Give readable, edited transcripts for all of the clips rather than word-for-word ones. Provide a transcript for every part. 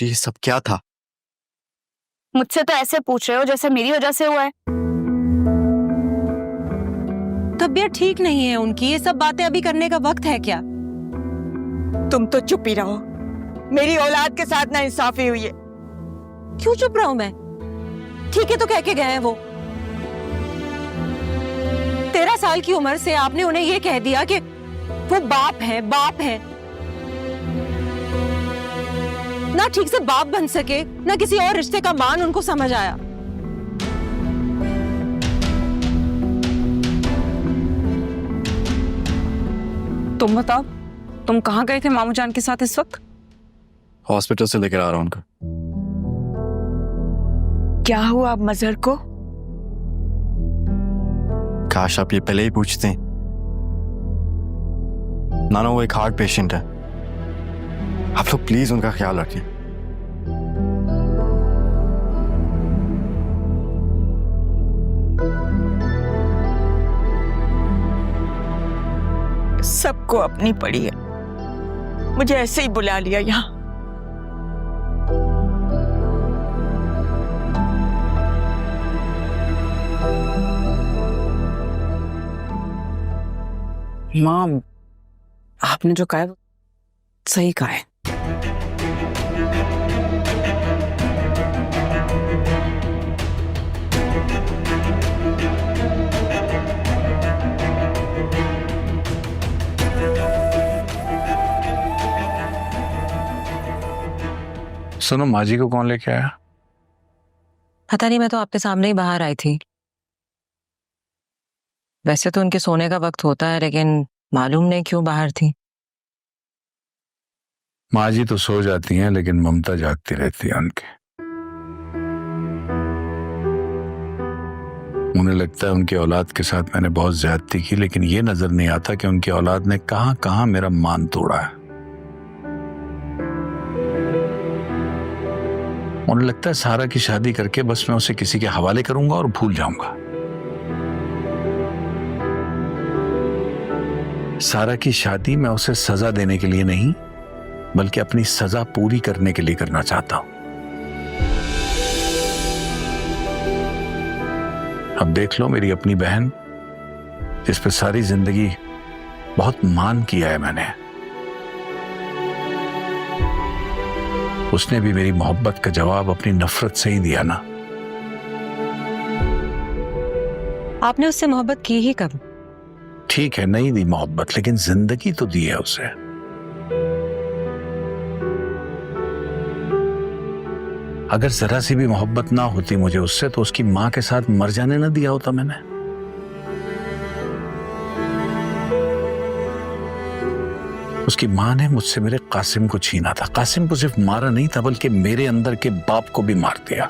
मीनाक्षी, ये सब क्या था? मुझसे तो ऐसे पूछ रहे हो जैसे मेरी वजह से हुआ है। तबीयत ठीक नहीं है उनकी, ये सब बातें अभी करने का वक्त है क्या? तुम तो चुप ही रहो। मेरी औलाद के साथ नाइंसाफी हुई है। क्यों चुप रहूं मैं? ठीक है तो कह के गए हैं वो। 13 साल की उम्र से आपने उन्हें ये कह दिया कि वो बाप है, बाप है। ना ठीक से बाप बन सके, ना किसी और रिश्ते का मान उनको समझ आया। तुम बताओ, तुम कहाँ गए थे मामू जान के साथ इस वक्त? हॉस्पिटल से लेकर आ रहा हूं उनको। क्या हुआ अब मजहर को? काश आप ये पहले ही पूछते। नाना, वो एक हार्ट पेशेंट है। आप लोग प्लीज उनका ख्याल रखिए। सबको अपनी पड़ी है, मुझे ऐसे ही बुला लिया यहाँ। माँ, आपने जो कहा है वो सही कहा है। सुनो, माँ जी को कौन लेके आया? पता नहीं, मैं तो आपके सामने ही बाहर आई थी। वैसे तो उनके सोने का वक्त होता है, लेकिन मालूम नहीं क्यों बाहर थी। माँ जी तो सो जाती हैं, लेकिन ममता जागती रहती है उनके। उन्हें लगता है उनकी औलाद के साथ मैंने बहुत ज्यादती की, लेकिन ये नजर नहीं आता कि उनकी औलाद ने कहां कहां मेरा मान तोड़ा है। उन्हें लगता है सारा की शादी करके बस मैं उसे किसी के हवाले करूंगा और भूल जाऊंगा। सारा की शादी मैं उसे सजा देने के लिए नहीं, बल्कि अपनी सजा पूरी करने के लिए करना चाहता हूं। अब देख लो, मेरी अपनी बहन, जिस पर सारी जिंदगी बहुत मान किया है मैंने, उसने भी मेरी मोहब्बत का जवाब अपनी नफरत से ही दिया ना। आपने उससे मोहब्बत की ही कब? ठीक है, नहीं दी मोहब्बत, लेकिन जिंदगी तो दी है उसे। अगर जरा सी भी मोहब्बत ना होती मुझे उससे, तो उसकी मां के साथ मर जाने ना दिया होता मैंने। उसकी मां ने मुझसे मेरे कासिम को छीना था। कासिम को सिर्फ मारा नहीं था, बल्कि मेरे अंदर के बाप को भी मार दिया।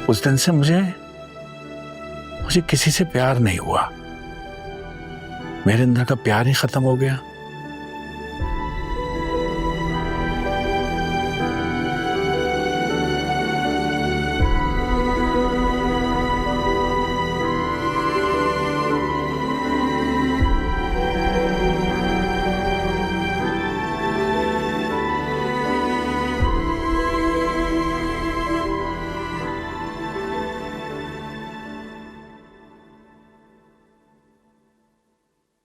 उस दिन से मुझे किसी से प्यार नहीं हुआ। मेरे अंदर का प्यार ही खत्म हो गया।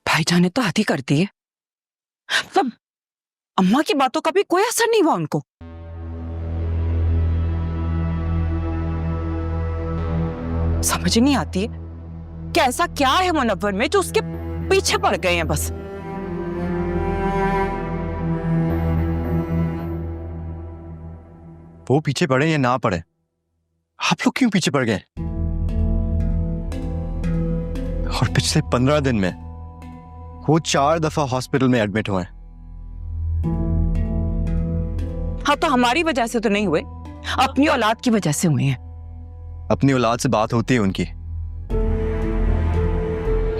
भाईजान ने तो हद ही कर दी है। मतलब अम्मा की बातों का भी कोई असर नहीं हुआ उनको। समझ नहीं आती है कि ऐसा क्या है मुनव्वर में जो उसके पीछे पड़ गए हैं बस। वो पीछे पड़े या ना पड़े, आप लोग क्यों पीछे पड़ गए? और पिछले 15 दिन में वो 4 दफा हॉस्पिटल में एडमिट हुए हैं। हाँ, तो हमारी वजह से तो नहीं हुए, अपनी औलाद की वजह से हुए हैं। अपनी औलाद से बात होती है उनकी।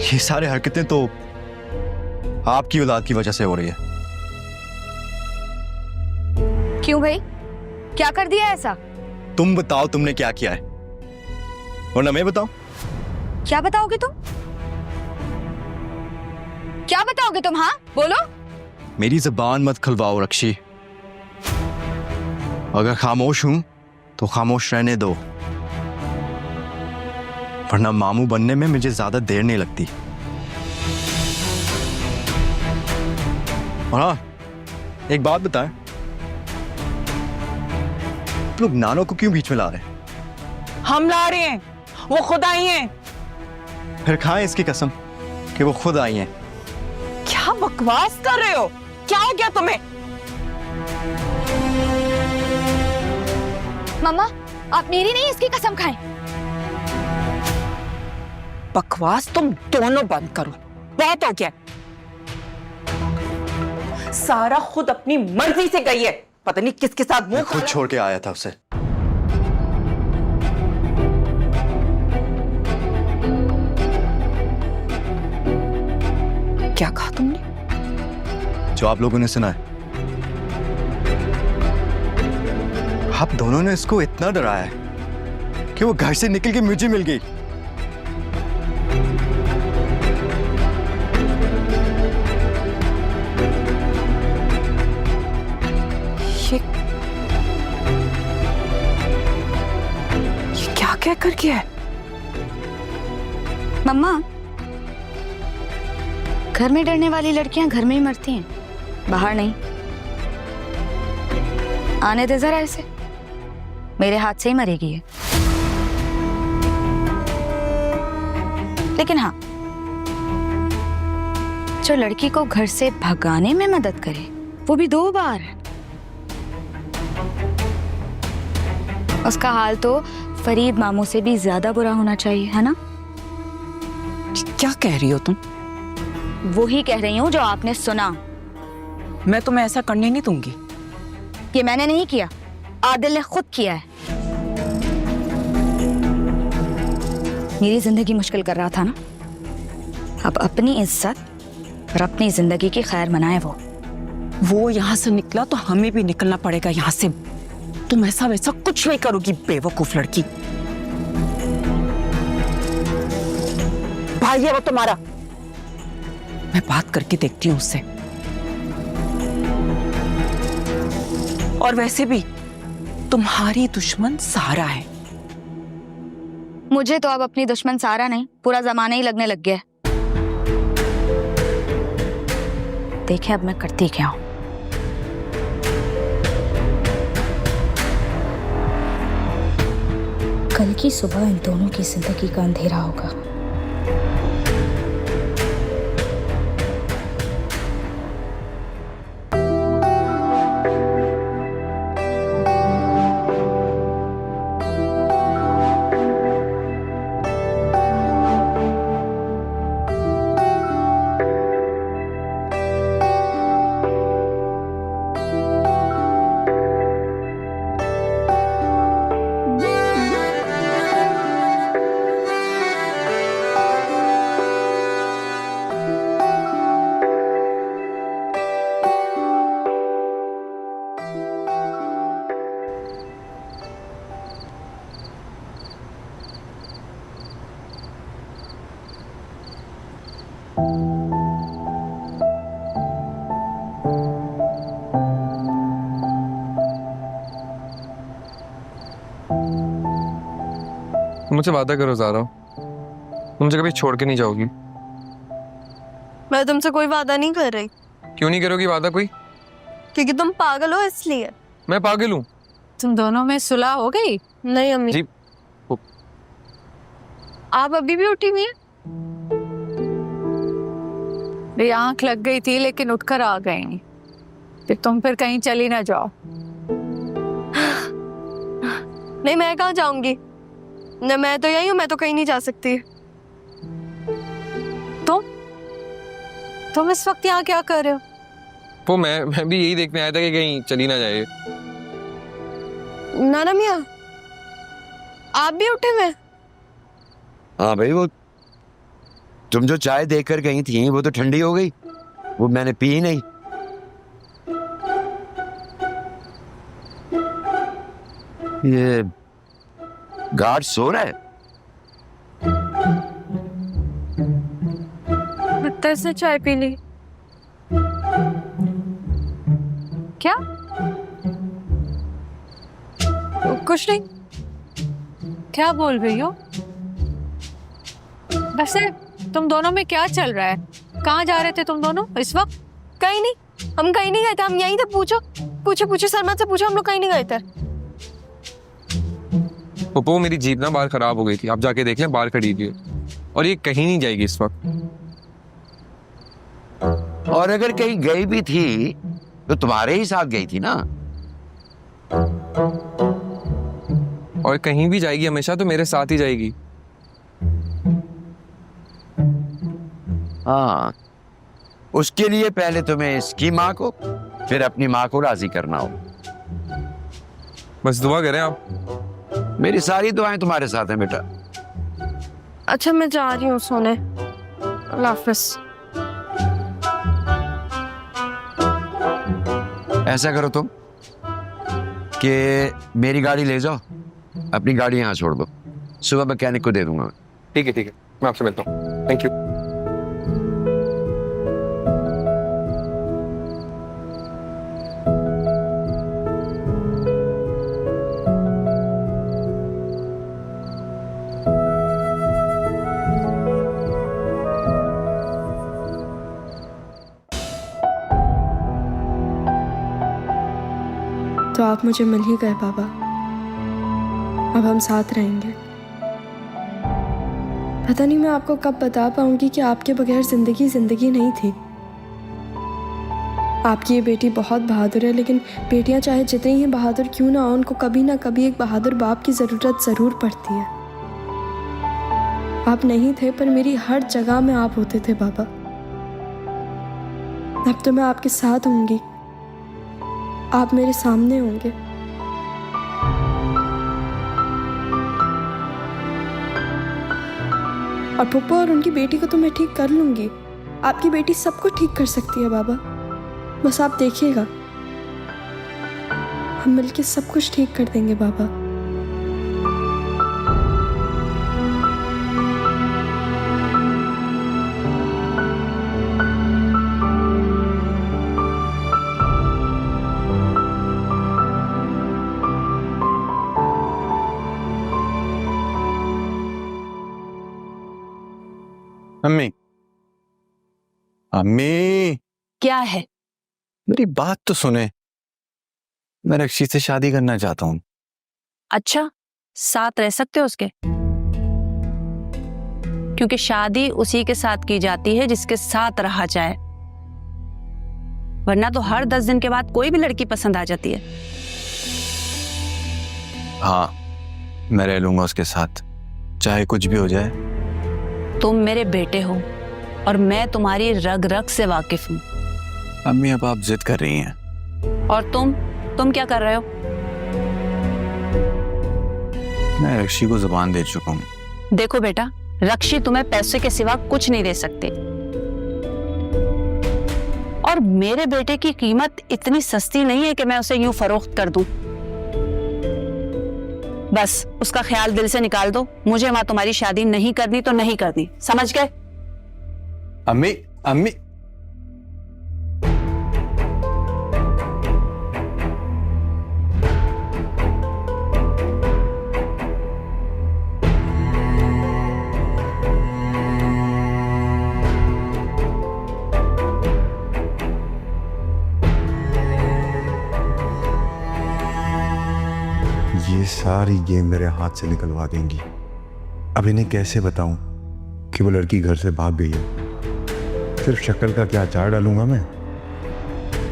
ये सारी हरकतें तो आपकी औलाद की वजह से हो रही है। क्यों भाई, क्या कर दिया ऐसा? तुम बताओ, तुमने क्या किया है, वरना मैं बताऊं? क्या बताओगे तुम? क्या बताओगे तुम? हाँ बोलो। मेरी जबान मत खुलवाओ रक्षी। अगर खामोश हूं तो खामोश रहने दो, वरना मामू बनने में मुझे ज्यादा देर नहीं लगती। और हाँ, एक बात बताएं, आप लोग नानो को क्यों बीच में ला रहे हैं? हम ला रहे हैं, वो खुद आई हैं। फिर खाएं इसकी कसम कि वो खुद आई हैं। क्या बकवास कर रहे हो? क्या हो गया तुम्हें? मम्मा, आप मेरी नहीं इसकी कसम खाएं। बकवास तुम दोनों बंद करो, बहुत हो गया। सारा खुद अपनी मर्जी से गई है, पता नहीं किसके साथ मुंह मैं खुद छोड़ के आया था उसे। क्या कहा तुमने? जो आप लोगों ने सुना है। आप दोनों ने इसको इतना डराया है कि वो घर से निकल के मुझे मिल गई। ये क्या कह कर गया है? मम्मा, घर में डरने वाली लड़कियां घर में ही मरती हैं, बाहर नहीं। आने दे जरा इसे, मेरे हाथ से ही मरेगी ये। लेकिन हाँ, जो लड़की को घर से भगाने में मदद करे, वो भी 2 बार, उसका हाल तो फरीद मामू से भी ज्यादा बुरा होना चाहिए, है ना? क्या कह रही हो तुम? वो ही कह रही हूँ जो आपने सुना। मैं तुम्हें ऐसा करने नहीं दूंगी। ये मैंने नहीं किया, आदिल ने खुद किया है। मेरी जिंदगी मुश्किल कर रहा था ना, अब अपनी इज्जत और अपनी जिंदगी की खैर मनाए। वो यहाँ से निकला तो हमें भी निकलना पड़ेगा यहाँ से। तुम ऐसा वैसा कुछ नहीं करोगी, बेवकूफ लड़की। भाई है वो तुम्हारा, मैं बात करके देखती हूँ उससे। और वैसे भी तुम्हारी दुश्मन सारा है। मुझे तो अब अपनी दुश्मन सारा नहीं, पूरा जमाना ही लगने लग गया है। देखे अब मैं करती क्या हूं। कल की सुबह इन दोनों की जिंदगी का अंधेरा होगा। मुझसे वादा करो ज़ारा, मुझे कभी छोड़ के नहीं जाओगी। मैं तुमसे कोई वादा नहीं कर रही। क्यों नहीं करोगी वादा कोई? क्योंकि तुम पागल हो इसलिए। मैं पागल हूँ? तुम दोनों में सुलह हो गई? नहीं अम्मी जी। आप अभी भी उठी हुई हैं? मेरी आंख लग गई थी लेकिन उठकर आ गई कि तुम फिर कहीं चली ना जाओ। नहीं मैं कहाँ जाऊंगी, न मैं तो यही हूँ, मैं तो कहीं नहीं जा सकती। तुम इस वक्त यहाँ क्या कर रहे हो? वो मैं भी यही देखने आया था कि कहीं चली ना जाए। नाना मियाँ, आप भी उठे हुए? हाँ भाई, वो तुम जो चाय देकर गई थी वो तो ठंडी हो गई, वो मैंने पी ही नहीं। ये गार्ड सो रहा है। लगता है इसने चाय पी ली। क्या? कुछ नहीं। क्या बोल रही हो? वैसे तुम दोनों में क्या चल रहा है? कहाँ जा रहे थे तुम दोनों इस वक्त? कहीं नहीं, हम कहीं नहीं गए थे, हम यहीं थे। पूछो पूछो पूछो, सलमान से पूछो, हम लोग कहीं नहीं गए थे। पप्पू मेरी जीप ना बाहर खराब हो गई थी, आप जाके देख लें, बाहर खड़ी थी और ये कहीं नहीं जाएगी इस वक्त। और अगर कहीं गई भी थी तो तुम्हारे ही साथ गई थी ना। और कहीं भी जाएगी हमेशा तो मेरे साथ ही जाएगी। हाँ, उसके लिए पहले तुम्हें इसकी माँ को फिर अपनी माँ को राजी करना हो। बस दुआ करें आप। मेरी सारी दुआएं तुम्हारे साथ हैं बेटा। अच्छा मैं जा रही हूँ सोने। अल्लाह हाफिज। ऐसा करो तुम कि मेरी गाड़ी ले जाओ, अपनी गाड़ी यहाँ छोड़ दो, सुबह मैकेनिक को दे दूंगा। ठीक है, मैं आपसे मिलता हूँ। Thank you. तो आप मुझे मिल ही गए बाबा। अब हम साथ रहेंगे। पता नहीं मैं आपको कब बता पाऊंगी कि आपके बगैर जिंदगी जिंदगी नहीं थी। आपकी ये बेटी बहुत बहादुर है, लेकिन बेटियां चाहे जितनी ही बहादुर क्यों ना हो, उनको कभी ना कभी एक बहादुर बाप की ज़रूरत ज़रूर पड़ती है। आप नहीं थे पर मेरी हर जगह में आप होते थे बाबा। अब तो मैं आपके साथ होंगी, आप मेरे सामने होंगे। और पप्पू और उनकी बेटी को तो मैं ठीक कर लूंगी। आपकी बेटी सब कुछ ठीक कर सकती है बाबा, बस आप देखिएगा, हम मिलके सब कुछ ठीक कर देंगे बाबा। अम्मी, अम्मी, क्या है? मेरी बात तो सुने। मैं रक्षी से शादी करना चाहता हूँ। अच्छा, साथ रह सकते हो उसके? क्योंकि शादी उसी के साथ की जाती है जिसके साथ रहा जाए, वरना तो हर 10 दिन के बाद कोई भी लड़की पसंद आ जाती है। हाँ, मैं रह लूंगा उसके साथ, चाहे कुछ भी हो जाए। तुम मेरे बेटे हो और मैं तुम्हारी रग रग से वाकिफ हूँ। अम्मी अब आप जिद कर रही हैं। और तुम क्या कर रहे हो? मैं रक्षी को जुबान दे चुका हूँ। देखो बेटा, रक्षी तुम्हें पैसे के सिवा कुछ नहीं दे सकते, और मेरे बेटे की कीमत इतनी सस्ती नहीं है कि मैं उसे यूं फरोख्त कर दूं। बस उसका ख्याल दिल से निकाल दो। मुझे वहां तुम्हारी शादी नहीं करनी तो नहीं करनी, समझ गए? अम्मी, अम्मी, ये सारी गेम मेरे हाथ से निकलवा देंगी। अब इन्हें कैसे बताऊं कि वो लड़की घर से भाग गई है। सिर्फ शक्ल का क्या अचार डालूंगा मैं?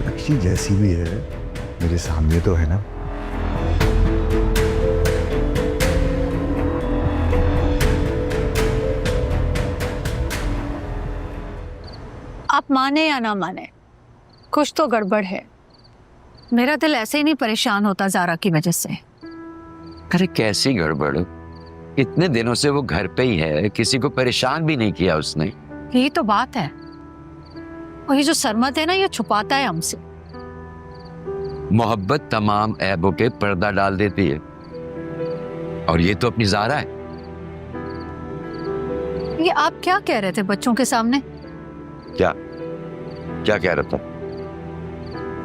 रक्षी जैसी भी है मेरे सामने तो है ना। आप माने या ना माने, कुछ तो गड़बड़ है। मेरा दिल ऐसे ही नहीं परेशान होता जारा की वजह से। अरे कैसी गड़बड़? इतने दिनों से वो घर पे ही है, किसी को परेशान भी नहीं किया उसने। यही तो बात है। और ये जो सरमद है ना, ये छुपाता है हमसे। मोहब्बत तमाम ऐबों के पर्दा डाल देती है, और ये तो अपनी ज़ारा है। ये आप क्या कह रहे थे बच्चों के सामने? क्या कह रहा था?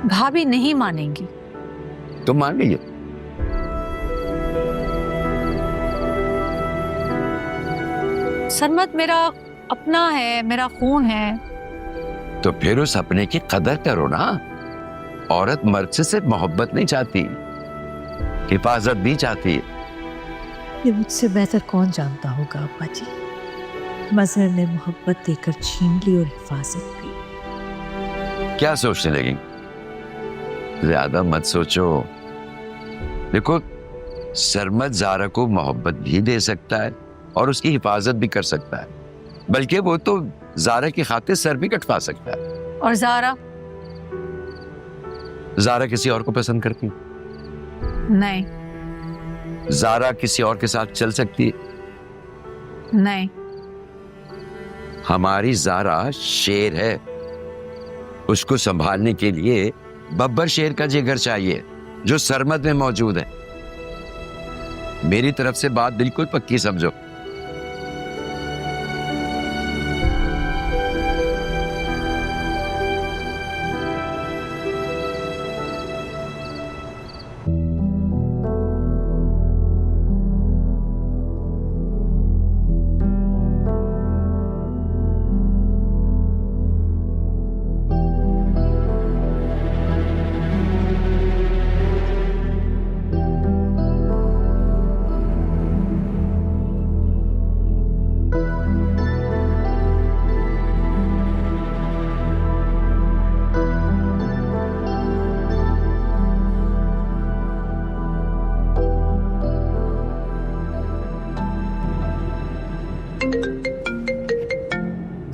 भाभी नहीं मानेंगी। तुम मान गई हो? सरमत मेरा अपना है, मेरा खून है। तो फिर उस अपने की कदर करो ना। औरत मर्द से सिर्फ मोहब्बत नहीं चाहती, हिफाजत भी चाहती है। ये मुझसे बेहतर कौन जानता होगा अब्बा जी। मजहर ने मोहब्बत देकर छीन ली और हिफाजत भी। क्या सोचने लगी? ज्यादा मत सोचो। देखो, सरमत ज़ारा को मोहब्बत भी दे सकता है और उसकी हिफाजत भी कर सकता है, बल्कि वो तो ज़ारा की खातिर सर भी कटवा सकता है। और ज़ारा? ज़ारा किसी और को पसंद करती है? नहीं। ज़ारा किसी और के साथ चल सकती है? नहीं। हमारी ज़ारा शेर है, उसको संभालने के लिए बब्बर शेर का जिगर चाहिए जो सरमत में मौजूद है। मेरी तरफ से बात बिल्कुल पक्की समझो।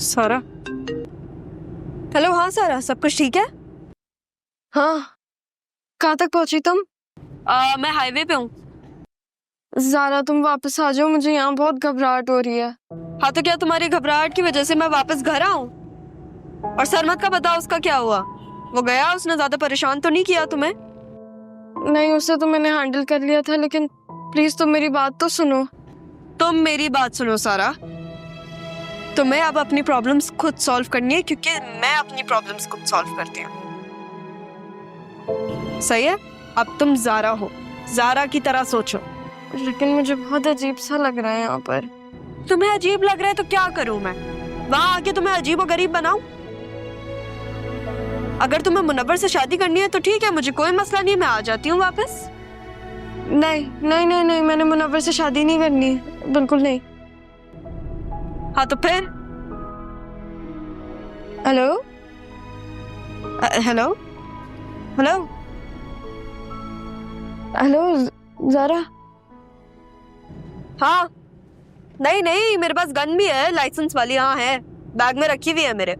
सारा, हेलो। हाँ सारा, सब कुछ ठीक है? हाँ। कहाँ तक पहुंची तुम? मैं हाईवे पे हूँ। ज़ारा तुम वापस आ जाओ, मुझे यहाँ बहुत घबराहट हो रही है। हाँ तो क्या तुम्हारी घबराहट की वजह से मैं वापस घर आऊँ? और सरमत का बताओ, उसका क्या हुआ? वो गया, उसने ज्यादा परेशान तो नहीं किया तुम्हें? नहीं, उसे तो मैंने हैंडल कर लिया था, लेकिन प्लीज तुम मेरी बात तो सुनो। तुम मेरी बात सुनो सारा, तुम्हें अब अपनी प्रॉब्लम्स खुद सॉल्व करनी है, क्योंकि मैं अपनी प्रॉब्लम्स खुद सॉल्व करती हूँ। सही है? अब तुम ज़ारा हो, ज़ारा की तरह सोचो। लेकिन मुझे बहुत अजीब सा लग रहा है यहाँ पर। तुम्हें अजीब लग रहा है तो क्या करूँ मैं? वहां आके तुम्हें अजीब और गरीब बनाऊं? अगर तुम्हें मुनव्वर से शादी करनी है तो ठीक है, मुझे कोई मसला नहीं, मैं आ जाती हूँ वापस। नहीं नहीं नहीं नहीं, मैंने मुनव्वर से शादी नहीं करनी, बिल्कुल नहीं। हाँ तो फिर? Hello hello hello hello Zara. हाँ नहीं नहीं, मेरे पास गन भी है, लाइसेंस वाली। हाँ है, बैग में रखी हुई है मेरे।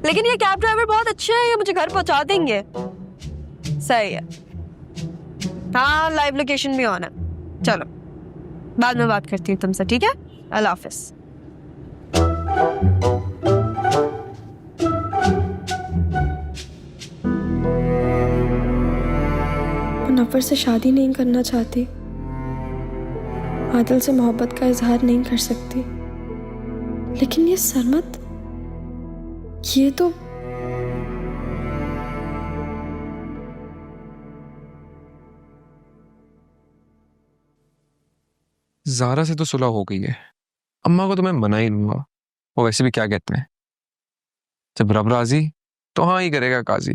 लेकिन ये कैब ड्राइवर बहुत अच्छे हैं, ये मुझे घर पहुंचा देंगे। सही है। हाँ, लाइव लोकेशन भी ऑन है। चलो बाद में बात करती हूँ तुमसे, ठीक है? अल्लाह हाफिज। मुनव्वर से शादी नहीं करना चाहती, आदिल से मोहब्बत का इजहार नहीं कर सकती, लेकिन ये सरमत, ये तो ज़ारा से तो सुलह हो गई है, अम्मा को तो मैं मना ही लूंगा। वो वैसे भी क्या कहते हैं, जब रब राजी तो हाँ ही करेगा काजी।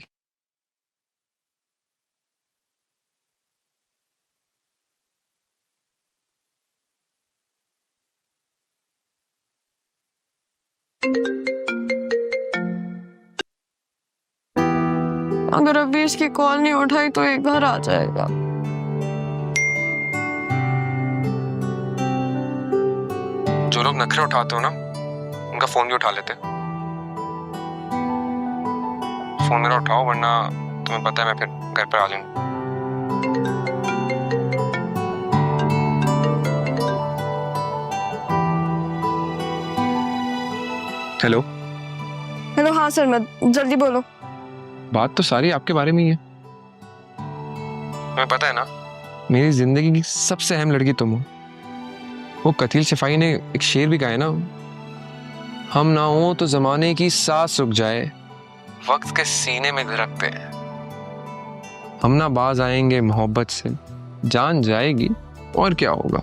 अगर अभी इसकी कॉल नहीं उठाई तो ये घर आ जाएगा। जो लोग नखरे उठाते हो ना, उनका फोन भी उठा लेते। फोन मेरा उठाओ, वरना तुम्हें पता है मैं फिर घर पर आ जाऊंगा। Hello hello. हाँ सरमत, जल्दी बोलो। बात तो सारी आपके बारे में ही है। तुम्हें पता है ना, मेरी जिंदगी की सबसे अहम लड़की तुम हो। वो कतील सिपाही ने एक शेर भी गाया ना, हम ना हो तो जमाने की सांस रुक जाए, वक्त के सीने में धिरकते हैं। हम ना बाज आएंगे मोहब्बत से, जान जाएगी और क्या होगा।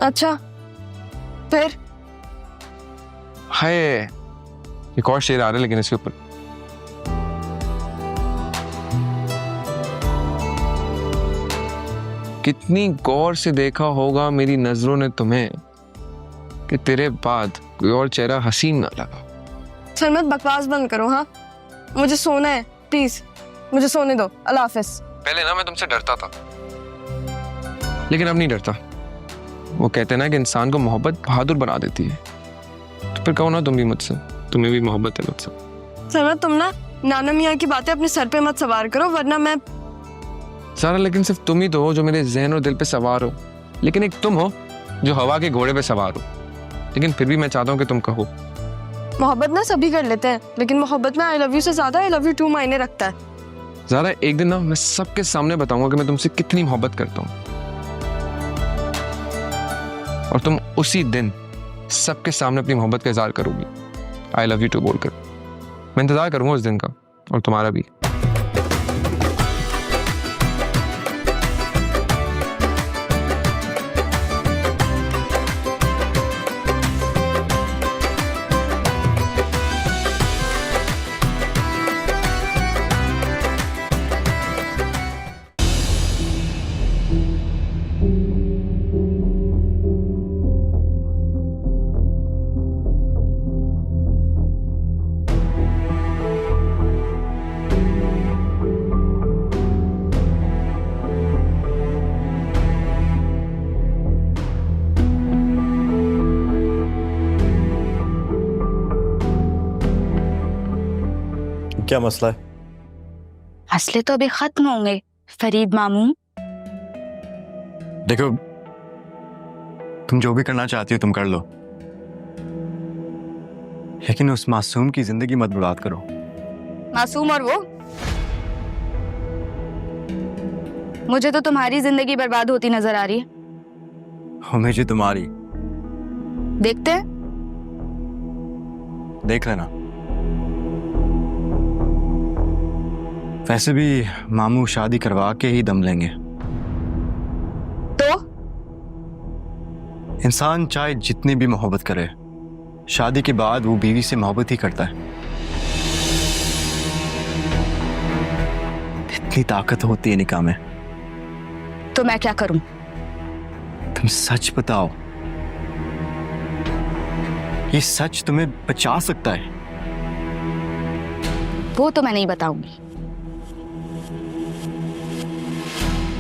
अच्छा फिर? हाय, एक और शेर आ रहा है लेकिन इसके ऊपर। कितनी गौर से देखा होगा मेरी नजरों ने तुम्हें कि तेरे बाद कोई और चेहरा हसीन ना लगा। सरमत बकवास बंद करो। हाँ मुझे सोना है, प्लीज मुझे सोने दो। अल्लाह हाफिज। पहले ना मैं तुमसे डरता था, लेकिन अब नहीं डरता। वो कहते हैं ना कि इंसान को मोहब्बत बहादुर बना देती है, तो फिर कहो ना तुम भी मुझसे, तुम्हें भी मोहब्बत है मुझसे। सरमत तुम ना नाना मियाँ की बातें अपने सर पे मत सवार करो, वरना मैं। सारा, लेकिन सिर्फ तुम ही तो हो जो मेरे जहन और दिल पे सवार हो, लेकिन एक तुम हो जो हवा के घोड़े पे सवार हो। लेकिन फिर भी मैं चाहता हूँ कि तुम कहो। मोहब्बत ना सभी कर लेते हैं, लेकिन मोहब्बत में आई लव यू से ज्यादा आई लव यू टू मायने रखता है। ज़ारा, एक दिन ना मैं सबके सामने बताऊंगा कि मैं तुमसे कितनी मोहब्बत करता हूँ, और तुम उसी दिन सबके सामने अपनी मोहब्बत का इजहार करोगी आई लव यू टू बोलकर। मैं इंतजार करूंगा उस दिन का, और तुम्हारा भी। क्या मसला है? मसले तो अभी खत्म होंगे फरीद मामू। देखो, तुम जो भी करना चाहती हो तुम कर लो, लेकिन उस मासूम की जिंदगी मत बर्बाद करो। मासूम और वो? मुझे तो तुम्हारी जिंदगी बर्बाद होती नजर आ रही है। और मुझे तुम्हारी। देखते हैं। देख लेना। वैसे भी मामू शादी करवा के ही दम लेंगे। तो इंसान चाहे जितनी भी मोहब्बत करे, शादी के बाद वो बीवी से मोहब्बत ही करता है। इतनी ताकत होती है निकाह में। तो मैं क्या करूं? तुम सच बताओ, ये सच तुम्हें बचा सकता है? वो तो मैं नहीं बताऊंगी।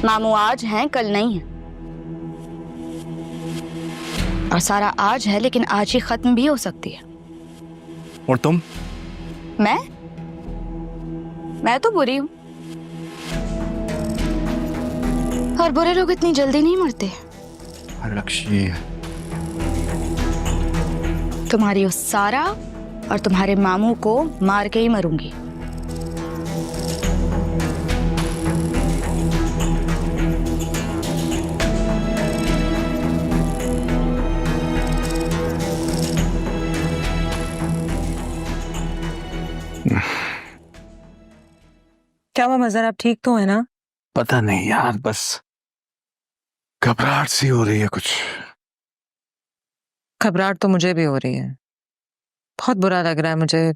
मामू आज हैं, कल नहीं है। और सारा आज है, लेकिन आज ही खत्म भी हो सकती है। और तुम? मैं तो बुरी हूं, और बुरे लोग इतनी जल्दी नहीं मरते। लक्ष्मी, तुम्हारी उस सारा और तुम्हारे मामू को मार के ही मरूंगी। क्या हुआ मजर, आप ठीक तो है ना? पता नहीं यार, बस घबराहट सी हो रही है कुछ। घबराहट तो मुझे भी हो रही है। बहुत बुरा लग रहा है मुझे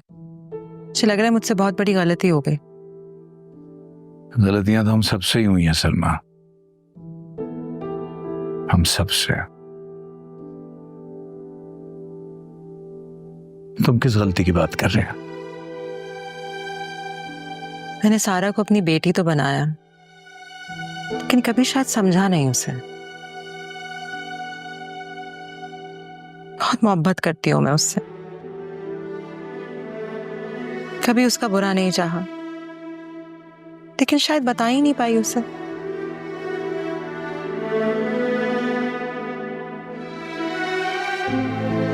लग रहा है मुझसे बहुत बड़ी गलती हो गई। गलतियां तो हम सबसे ही हुई हैं सलमा, हम सबसे। तुम किस गलती की बात कर रहे हो? मैंने सारा को अपनी बेटी तो बनाया, लेकिन कभी शायद समझा नहीं उसे। बहुत मोहब्बत करती हूं मैं उससे, कभी उसका बुरा नहीं चाहा, लेकिन शायद बता ही नहीं पाई उसे।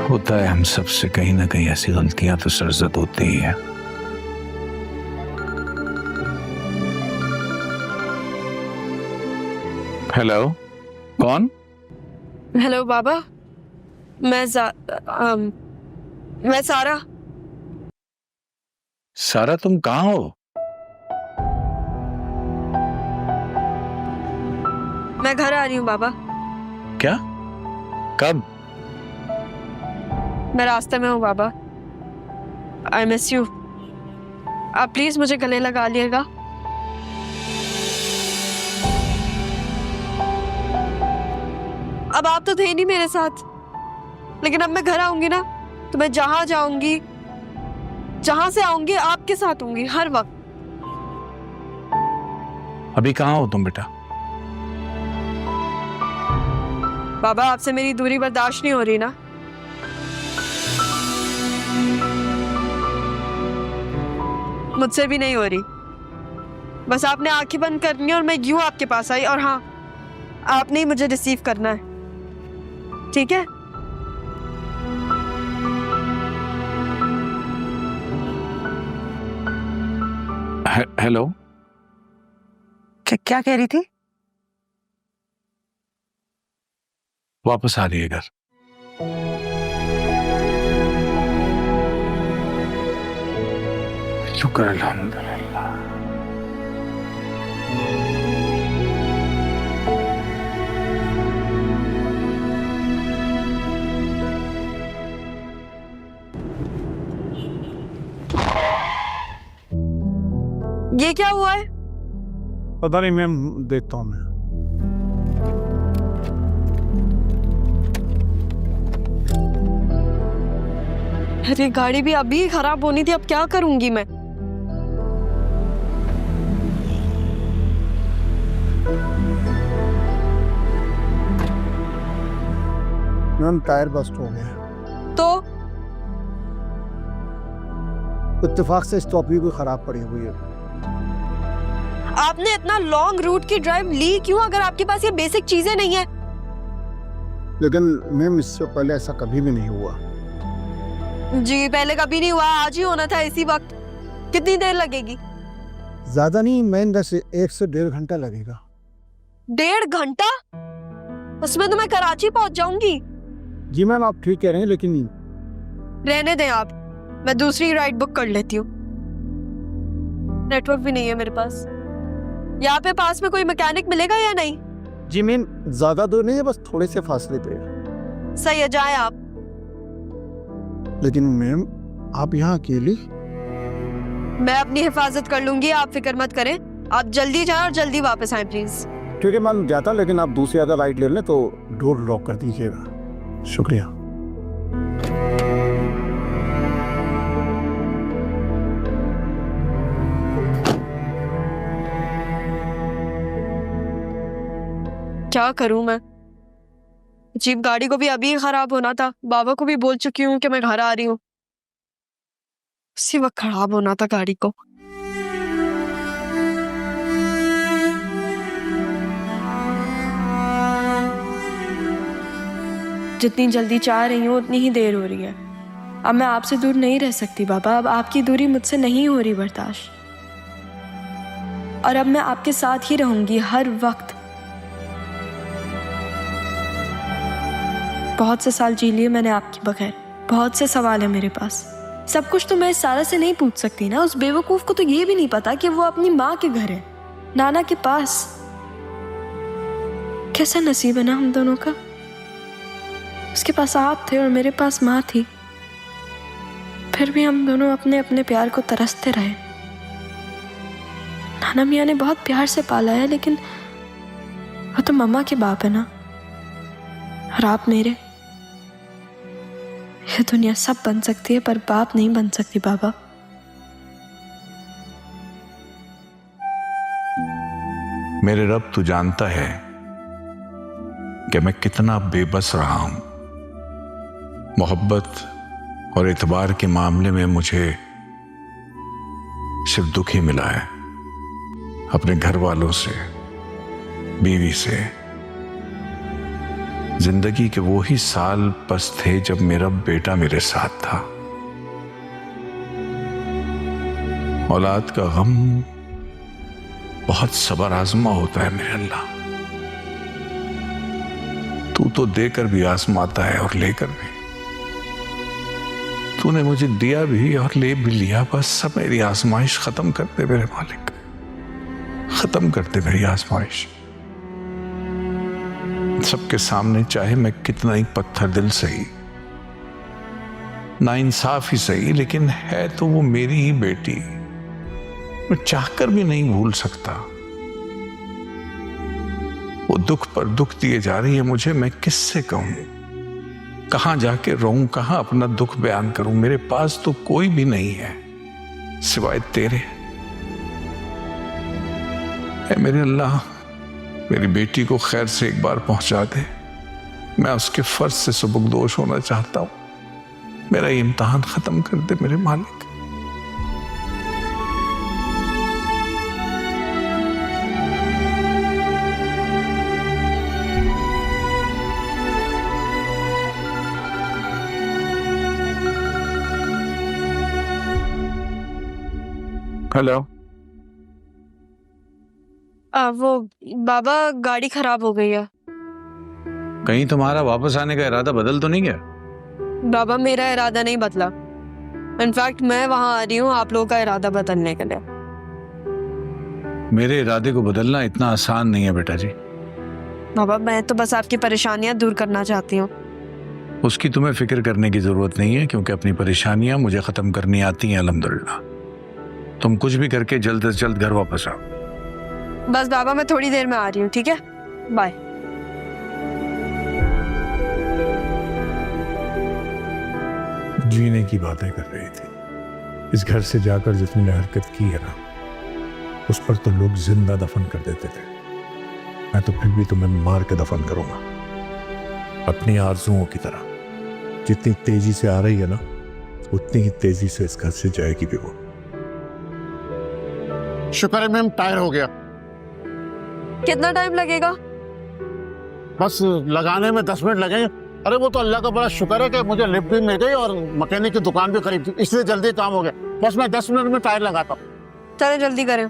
होता है हम सबसे कहीं ना कहीं ऐसी गलतियां तो सरजद होती ही है। हेलो, कौन? हेलो बाबा, मैं मैं सारा। सारा तुम कहाँ हो? मैं घर आ रही हूँ बाबा। क्या? कब? मैं रास्ते में हूँ बाबा। I miss you. आप प्लीज मुझे गले लगा लिएगा। अब आप तो थे नहीं मेरे साथ, लेकिन अब मैं घर आऊंगी ना तो मैं जहां जाऊंगी, जहां से आऊंगी आपके साथ होंगी हर वक्त। अभी कहाँ हो तुम बेटा? बाबा आपसे मेरी दूरी बर्दाश्त नहीं हो रही ना। मुझसे भी नहीं हो रही। बस आपने आंखें बंद करनी है और मैं यूं आपके पास आई, और हाँ, आपने ही मुझे रिसीव करना है, ठीक है? हेलो, क्या कह रही थी? वापस आ रही है घर? शुक्र अल्हम्दुलिल्लाह। ये क्या हुआ है? पता नहीं मैम, देखता हूँ मैं। अरे गाड़ी भी अभी खराब होनी थी, अब क्या करूंगी मैं? मैम टायर बस्ट हो गया। तो इत्तेफाक से स्टॉप भी कोई खराब पड़ी हुई है। आपने इतना लॉन्ग रूट की ड्राइव ली क्यों, अगर आपके पास ये बेसिक चीजें नहीं है? लेकिन मैम इससे पहले ऐसा कभी भी नहीं हुआ। जी पहले कभी नहीं हुआ, आज ही होना था इसी वक्त। कितनी देर लगेगी? ज्यादा नहीं, मैम 1 से 1.5 घंटा लगेगा। 1.5 घंटा? उसमें तो मैं कराची पहुंच जाऊंगी। जी मैम आप ठीक कह रहे हैं, लेकिन रहने दें आप, मैं दूसरी राइड बुक कर लेती हूँ। नेटवर्क भी नहीं है मेरे पास। यहाँ पे पास में कोई मैकेनिक मिलेगा या नहीं? जी मैम ज्यादा दूर नहीं है, बस थोड़े से फासले पे। सही है, जाएं आप। लेकिन मैम आप यहाँ अकेली? मैं अपनी हिफाजत कर लूंगी, आप फिक्र मत करें। आप जल्दी जाएं और जल्दी वापस आएं प्लीज। ठीक है मैम जाता, लेकिन आप दूसरी अगर राइड ले लें तो डोर लॉक कर दीजिएगा। शुक्रिया। क्या करूं मैं? जीप गाड़ी को भी अभी खराब होना था। बाबा को भी बोल चुकी हूँ कि मैं घर आ रही हूँ। उसी वक्त खराब होना था गाड़ी को। जितनी जल्दी चाह रही हूँ उतनी ही देर हो रही है। अब मैं आपसे दूर नहीं रह सकती बाबा। अब आपकी दूरी मुझसे नहीं हो रही बर्दाश्त। और अब मैं आपके साथ ही रहूंगी हर वक्त। बहुत से साल जी लिए मैंने आपके बगैर। बहुत से सवाल है मेरे पास। सब कुछ तो मैं सारा से नहीं पूछ सकती ना। उस बेवकूफ को तो ये भी नहीं पता कि वो अपनी माँ के घर है, नाना के पास। कैसा नसीब है ना हम दोनों का। उसके पास आप थे और मेरे पास माँ थी, फिर भी हम दोनों अपने अपने प्यार को तरसते रहे। नाना मियाँ ने बहुत प्यार से पाला है, लेकिन वो तो मम्मा के बाप है ना, और आप मेरे। ये दुनिया सब बन सकती है पर बाप नहीं बन सकती बाबा। मेरे रब तू जानता है कि मैं कितना बेबस रहा हूं। मोहब्बत और एतबार के मामले में मुझे सिर्फ दुख ही मिला है, अपने घर वालों से, बीवी से। जिंदगी के वो ही साल बस थे जब मेरा बेटा मेरे साथ था। औलाद का गम बहुत सबर आजमा होता है मेरे अल्लाह। तू तो देकर भी आजमाता है और लेकर भी। तूने मुझे दिया भी और ले भी लिया, बस सब मेरी आजमाइश खत्म कर दे मेरे मालिक, खत्म कर दे मेरी आजमाइश। सबके सामने चाहे मैं कितना ही पत्थर दिल सही, नाइंसाफ ही सही, लेकिन है तो वो मेरी ही बेटी, मैं चाहकर भी नहीं भूल सकता। वो दुख पर दुख दिए जा रही है मुझे, मैं किससे कहूं, कहां जाके रोऊं, कहां अपना दुख बयान करूं। मेरे पास तो कोई भी नहीं है सिवाय तेरे। ऐ मेरे अल्लाह, मेरी बेटी को खैर से एक बार पहुंचा दे, मैं उसके फर्ज से सुबुकदोश होना चाहता हूं। मेरा ये इम्तिहान खत्म कर दे मेरे मालिक। हेलो, वो बाबा गाड़ी खराब हो गई है। कहीं तुम्हारा वापस आने का इरादा बदल तो नहीं गया? बाबा मेरा इरादा नहीं बदला, इनफैक्ट मैं वहां आ रही हूँ आप लोगों का इरादा बदलने के लिए। मेरे इरादे को बदलना इतना आसान नहीं है बेटा जी। बाबा मैं तो बस आपकी परेशानियां दूर करना चाहती हूँ। उसकी तुम्हें फिक्र करने की जरूरत नहीं है, क्योंकि अपनी परेशानियां मुझे खत्म करनी आती हैं अल्हम्दुलिल्लाह। तुम कुछ भी करके जल्द से जल्द घर वापस आओ। बस बाबा मैं थोड़ी देर में आ रही हूँ, ठीक है, बाय। जीने की बातें कर रही थी, इस घर से जाकर जो तुमने हरकत की है ना, उस पर तो लोग जिंदा दफन कर देते थे। मैं तो फिर भी तुम्हें मार के दफन करूंगा, अपनी आरज़ुओं की तरह। जितनी तेजी से आ रही है ना, उतनी ही तेजी से इस घर से जाएगी भी वो। शुक्र है मैम, टायर हो गया। कितना टाइम लगेगा? बस लगाने में 10 मिनट लगेंगे। अरे वो तो अल्लाह का बड़ा शुक्र है कि मुझे लिफ्ट भी मिल गई और मैकेनिक की दुकान भी करीब थी, इसलिए जल्दी काम हो गया। बस मैं 10 मिनट में टायर लगाता हूँ। चले जल्दी करें।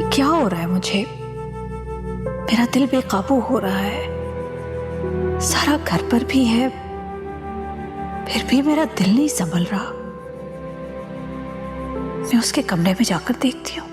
क्या हो रहा है मुझे? मेरा दिल बेकाबू हो रहा है, सारा घर पर भी है, फिर भी मेरा दिल नहीं संभल रहा। मैं उसके कमरे में जाकर देखती हूँ।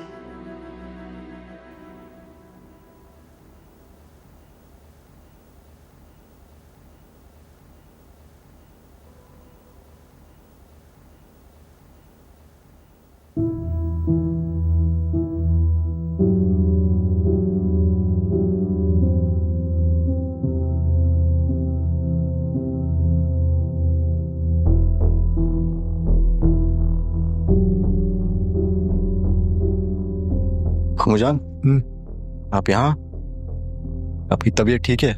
खुमजान, आप यहाँ? आपकी तबीयत ठीक है?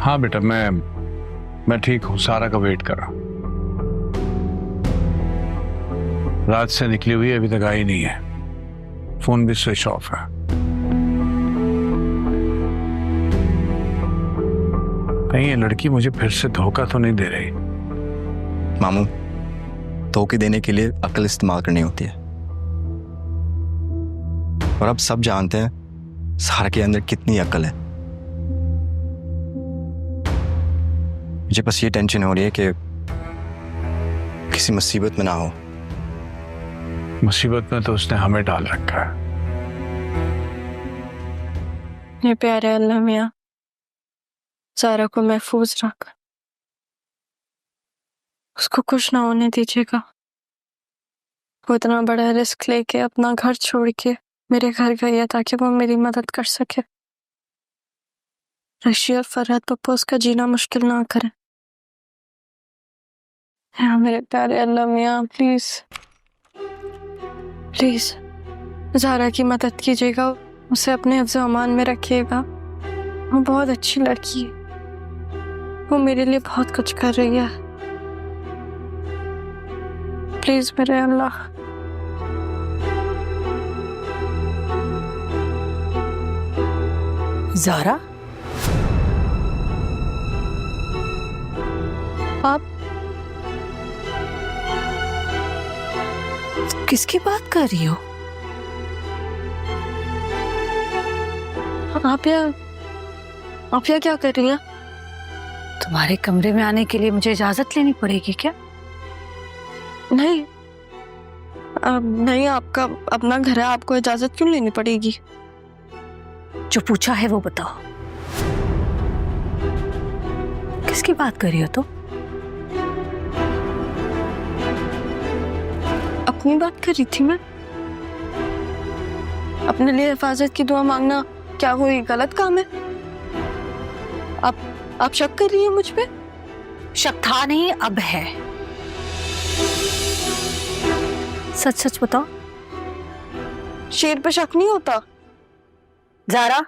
हाँ बेटा, मैं ठीक हूँ, सारा का वेट कर रहा हूँ। रात से निकली हुई अभी तक आई नहीं है, फोन भी स्विच ऑफ है। कहीं ये लड़की मुझे फिर से धोखा तो नहीं दे रही? मामू, धोखे देने के लिए अक्ल इस्तेमाल करनी होती है, और अब सब जानते हैं सारा के अंदर कितनी अक्ल है। मुझे बस ये टेंशन हो रही है कि किसी मुसीबत में ना हो। मुसीबत में तो उसने हमें डाल रखा है। ये प्यारे अल्लाह मियाँ, सारा को महफूज रख, उसको कुछ ना होने दीजिएगा। वो इतना बड़ा रिस्क लेके अपना घर छोड़ के मेरे घर गई है ताकि वो मेरी मदद कर सके। रशी और फरहत पप्पा उसका जीना मुश्किल ना करें। हाँ मेरे प्यारे अल्लाह मियाँ, प्लीज प्लीज ज़ारा की मदद कीजिएगा, उसे अपने हिफ्ज़ अमान में रखिएगा। वो बहुत अच्छी लड़की है, वो मेरे लिए बहुत कुछ कर रही है। प्लीज मेरे अल्लाह। ज़ारा, किसकी बात कर रही हो? आप यहाँ क्या कर रही हैं? तुम्हारे कमरे में आने के लिए मुझे इजाजत लेनी पड़ेगी क्या? नहीं, नहीं, आपका अपना घर है, आपको इजाजत क्यों लेनी पड़ेगी? जो पूछा है वो बताओ, किसकी बात कर रही हो तुम? अपनी बात कर रही थी मैं। अपने लिए हिफाजत की दुआ मांगना क्या कोई गलत काम है? आप शक कर रही हैं मुझ पे? शक था नहीं, अब है। सच सच बताओ। शेर पे शक नहीं होता। ज़ारा,